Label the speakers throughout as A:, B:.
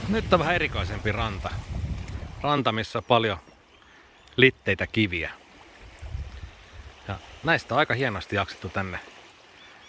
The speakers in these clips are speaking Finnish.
A: Nyt on vähän erikoisempi ranta. Ranta, missä on paljon litteitä kiviä. Ja näistä on aika hienosti jaksettu tänne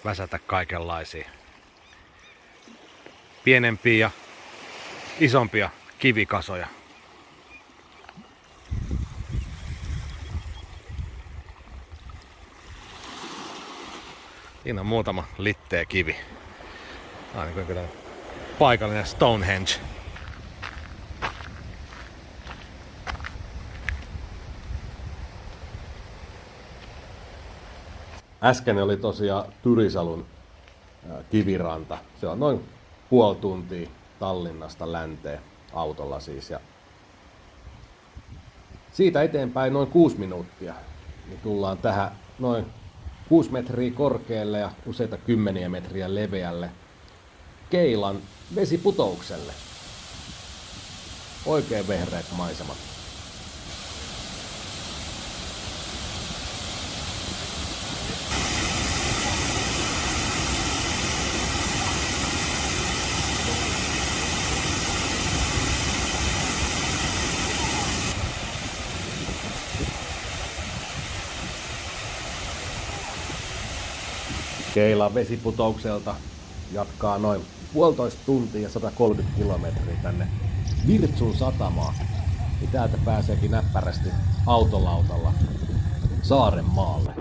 A: väsätä kaikenlaisia pienempiä ja isompia kivikasoja. Siinä on muutama litteä kivi. Tämä on niin kuin paikallinen Stonehenge. Äsken oli tosiaan Tyrisalun kiviranta. Se on noin puoli tuntia Tallinnasta länteen autolla siis. Ja siitä eteenpäin noin 6 minuuttia. Niin tullaan tähän noin 6 metriä korkealle ja useita kymmeniä metriä leveälle Keilan vesiputoukselle. Oikein vehreät maisemat. Keilan vesiputoukselta jatkaa noin 1,5 tuntia ja 130 kilometriä tänne Virtsun satamaan. Niin täältä pääseekin näppärästi autolautalla Saarenmaalle.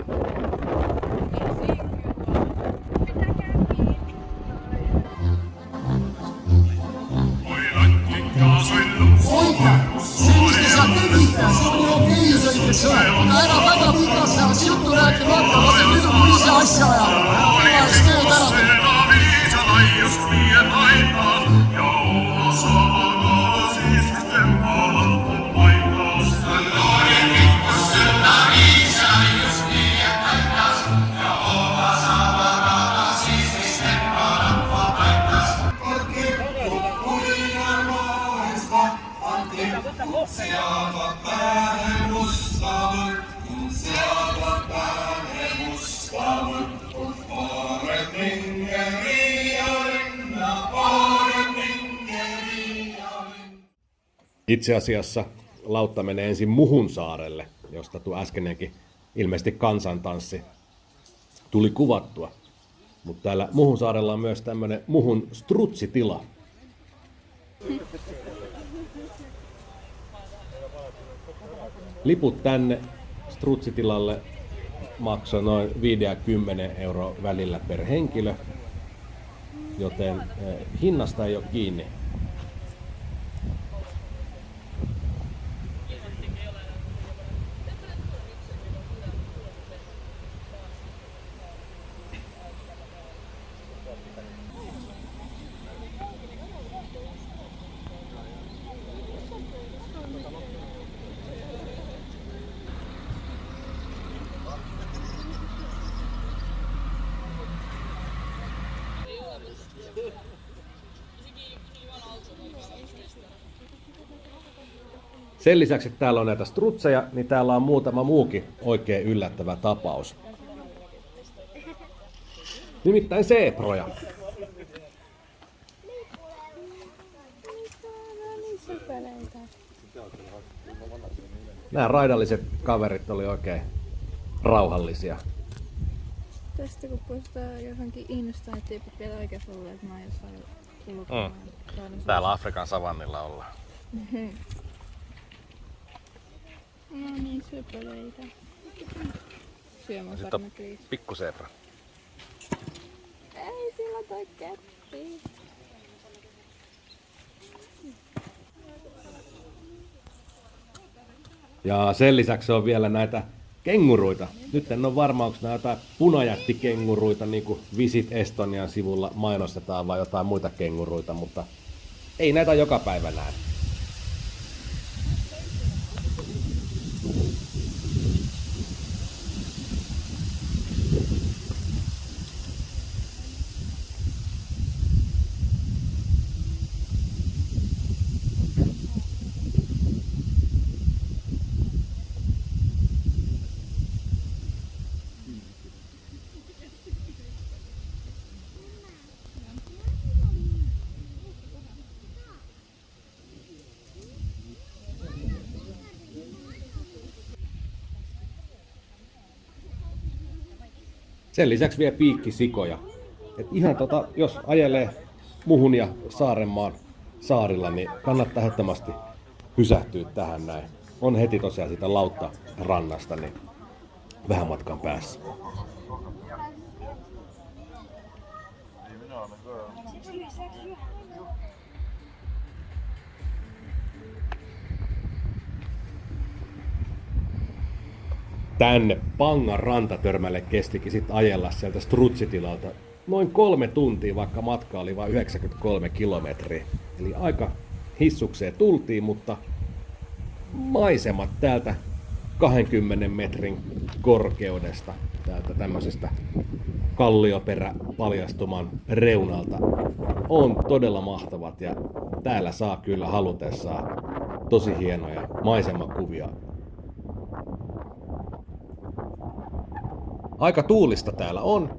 A: Itse asiassa lautta menee ensin Muhun saarelle, josta tuo äskenenkin ilmeisesti kansantanssi tuli kuvattua. Mutta täällä Muhun saarella on myös tämmönen Muhun strutsitila. Liput tänne strutsitilalle maksoi noin 5 ja 10 € välillä per henkilö, joten hinnasta ei ole kiinni. Sen lisäksi, että täällä on näitä strutseja, niin täällä on muutama muukin oikein yllättävä tapaus. Nimittäin zeebroja. Nämä raidalliset kaverit oli oikein rauhallisia.
B: Tästä kun poistaa johonkin Insta, ettei tyypit vielä oikein luulee, että mä oon jossain ulkomaan.
A: Täällä Afrikan savannilla ollaan.
B: No niin, söpöleitä. Syömässä
A: Sitten on pikkuseebra.
B: Ei, sillä on toi käppi.
A: Ja sen lisäksi on vielä näitä kenguruita. Nyt en ole varma, onko nämä jotain punajättikenguruita, niin kuin Visit Estonian sivulla mainostetaan, vai jotain muita kenguruita, mutta ei näitä joka päivä näe. Sen lisäksi vielä piikkisikoja. Et ihan jos ajelee Muhun ja Saarenmaan saarilla, niin kannattaa ehdottomasti pysähtyä tähän näin. On heti tosiaan siitä Lauttarannasta, niin vähän matkan päässä. Tänne Pangan rantatörmälle kestikin sit ajella sieltä Strutsitilalta noin 3 tuntia, vaikka matka oli vain 93 kilometriä. Eli aika hissukseen tultiin, mutta maisemat täältä 20 metrin korkeudesta, täältä tämmöisestä kallioperä paljastuman reunalta on todella mahtavat ja täällä saa kyllä halutessaan tosi hienoja maisemakuvia. Aika tuulista täällä on,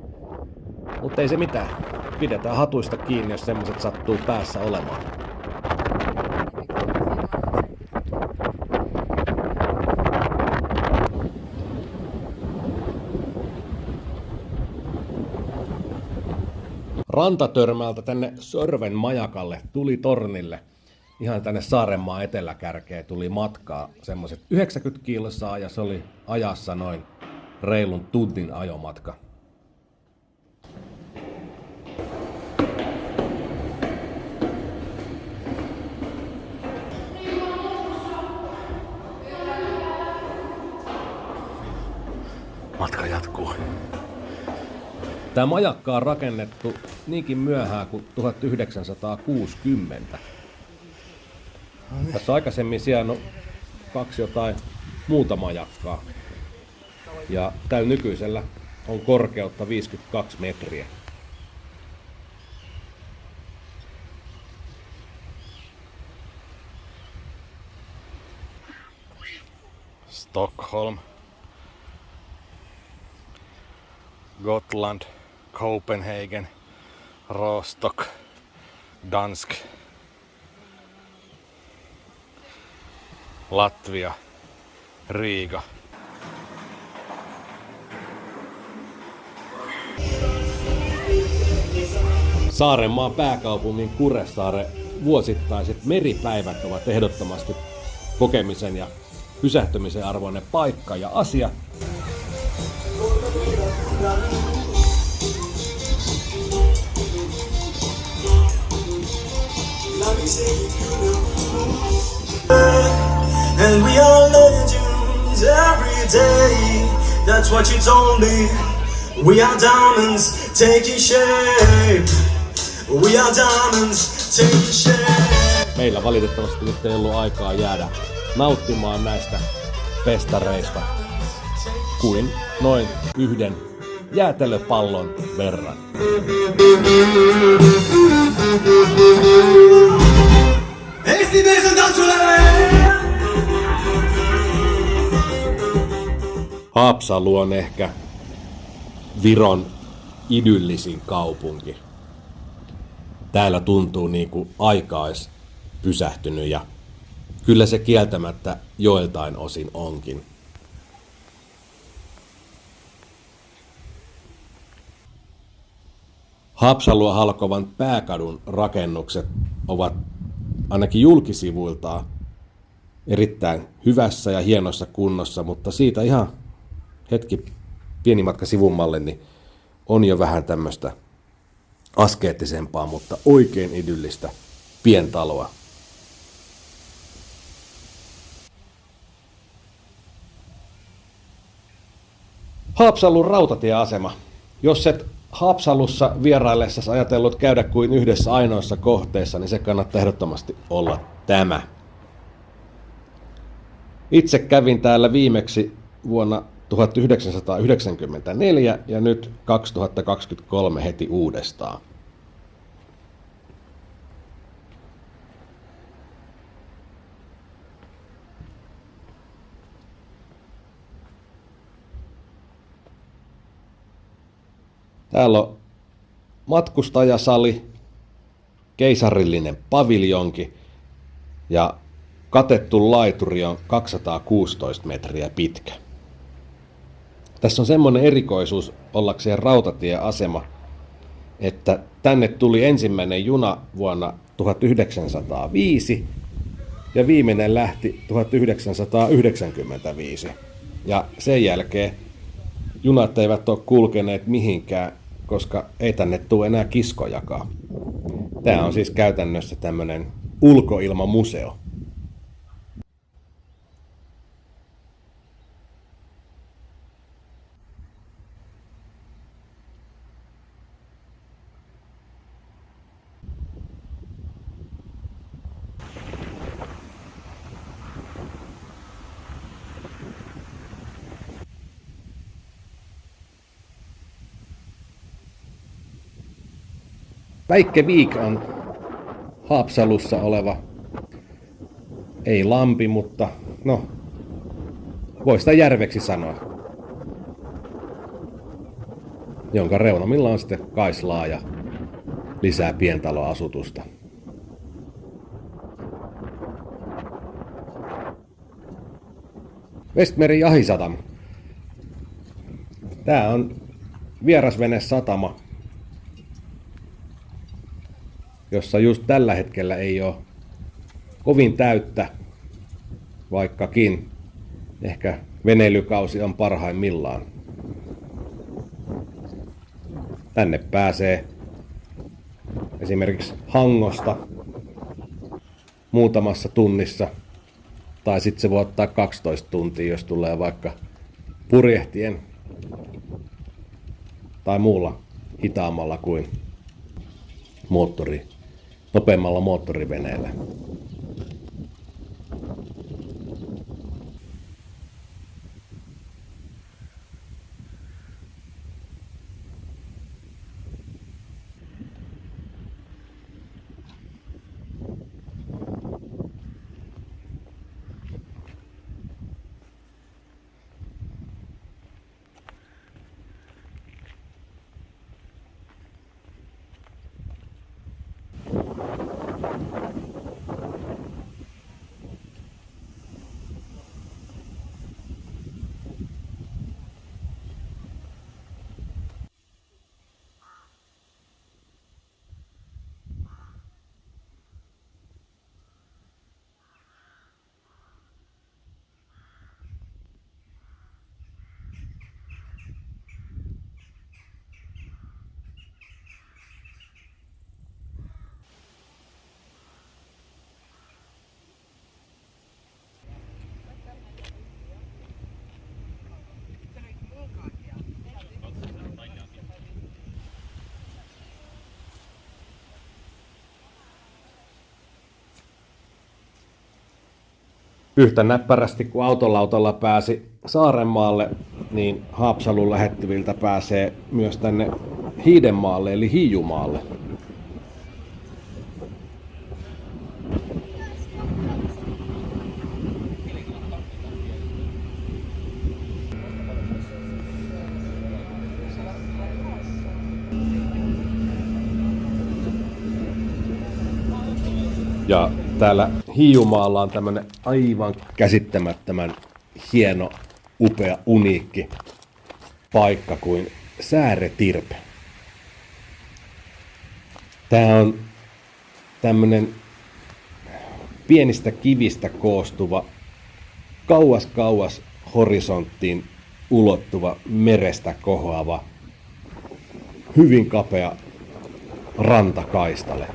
A: mutta ei se mitään. Pidetään hatuista kiinni, jos semmoset sattuu päässä olemaan. Rantatörmältä tänne Sörven majakalle tuli tornille. Ihan tänne Saarenmaan eteläkärkeen tuli matkaa semmoset 90 kilsaa ja se oli ajassa noin reilun tunnin ajomatka. Matka jatkuu. Tämä majakka on rakennettu niinkin myöhään kuin 1960. Tässä aikaisemmin siellä on 2 jotain muuta majakkaa. Ja tällä nykyisellä on korkeutta 52 metriä. Stockholm, Gotland, Copenhagen, Rostock, Dansk, Latvia, Riga. Saarenmaan pääkaupungin Kuressaaren vuosittaiset meripäivät ovat ehdottomasti kokemisen ja pysähtymisen arvoinen paikka ja asia.
C: And we are legends every day. That's what you told me. We are diamonds taking shape. We are diamonds taking shape.
A: Meillä valitettavasti nyt ei ollut aikaa jäädä nauttimaan näistä festareista kuin noin 1 jäätelöpallon verran. Haapsalu on ehkä Viron idyllisin kaupunki. Täällä tuntuu niin kuin aika olisi pysähtynyt ja kyllä se kieltämättä joiltain osin onkin. Haapsalua halkovan pääkadun rakennukset ovat ainakin julkisivuiltaan erittäin hyvässä ja hienossa kunnossa, mutta siitä ihan pieni matka sivummalle, niin on jo vähän tämmöistä askeettisempaa, mutta oikein idyllistä pientaloa. Haapsalun rautatieasema. Jos et Haapsalussa vieraillessasi ajatellut käydä kuin yhdessä ainoassa kohteessa, niin se kannattaa ehdottomasti olla tämä. Itse kävin täällä viimeksi vuonna 1994 ja nyt 2023 heti uudestaan. Täällä on matkustajasali, keisarillinen paviljonki ja katettu laituri on 216 metriä pitkä. Tässä on semmoinen erikoisuus ollakseen rautatieasema, että tänne tuli ensimmäinen juna vuonna 1905 ja viimeinen lähti 1995. Ja sen jälkeen junat eivät ole kulkeneet mihinkään, koska ei tänne tule enää kiskojakaan. Tämä on siis käytännössä tämmöinen ulkoilmamuseo. Väikkeviik on Haapsalussa oleva, ei lampi, mutta no, voi sitä järveksi sanoa, jonka reunamilla on sitten kaislaa ja lisää pientaloasutusta. Vestmeren jahisatama. Tää on vierasvenesatama, jossa just tällä hetkellä ei ole kovin täyttä, vaikkakin ehkä veneilykausi on parhaimmillaan. Tänne pääsee esimerkiksi Hangosta muutamassa tunnissa, tai sitten se voi ottaa 12 tuntia, jos tulee vaikka purjehtien tai muulla hitaammalla kuin nopeammalla moottoriveneellä. Yhtä näppärästi kuin autolautalla pääsi Saarenmaalle, niin Haapsalun lähettyviltä pääsee myös tänne Hiidenmaalle eli Hiijumaalle. Ja täällä Hiijumaalla on tämmönen aivan käsittämättömän hieno, upea, uniikki paikka kuin Sääretirpe. Tää on tämmönen pienistä kivistä koostuva, kauas horisonttiin ulottuva, merestä kohoava, hyvin kapea rantakaistale.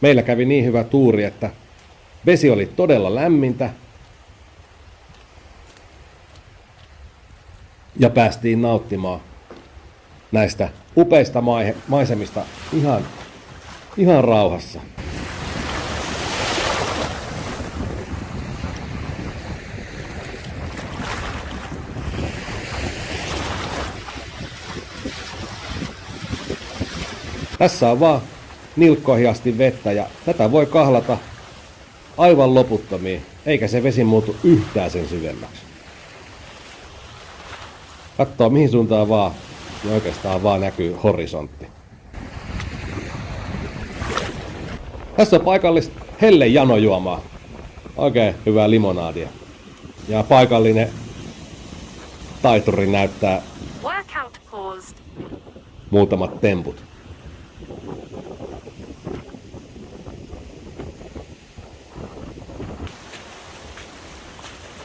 A: Meillä kävi niin hyvä tuuri, että vesi oli todella lämmintä ja päästiin nauttimaan näistä upeista maisemista ihan rauhassa. Tässä on vaan nilkkoihin asti vettä ja tätä voi kahlata aivan loputtomiin, eikä se vesi muutu yhtään sen syvemmäksi. Katsoo mihin suuntaan vaan, niin oikeastaan vaan näkyy horisontti. Tässä on paikallista helle janojuomaa. Oikein hyvää limonaadia. Ja paikallinen taituri näyttää
D: Workout paused.
A: muutamat temput.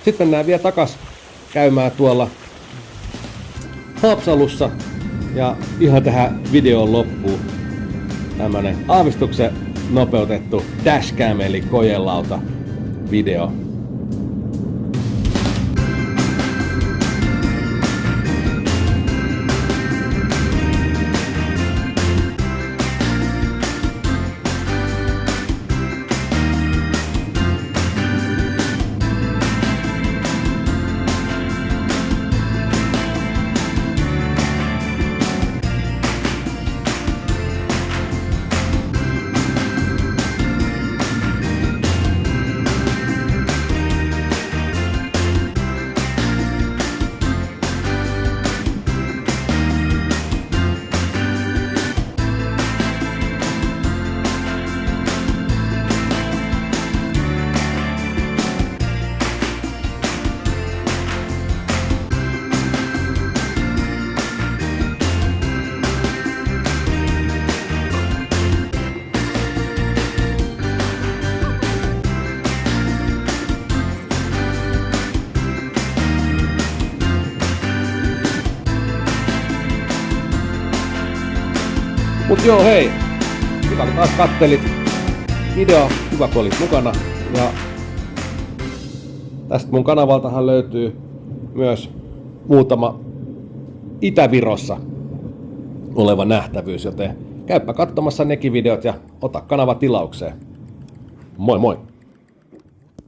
A: Sitten mennään vielä takas käymään tuolla Haapsalussa. Ja ihan tähän videon loppuun tämmönen aavistuksen nopeutettu dashcam eli kojelauta video. Mut joo hei, hyvä kun taas kattelit video, hyvä kun olit mukana. Ja tästä mun kanavaltahan löytyy myös muutama Itä-Virossa oleva nähtävyys, joten käypä katsomassa nekin videot ja ota kanava tilaukseen. Moi moi!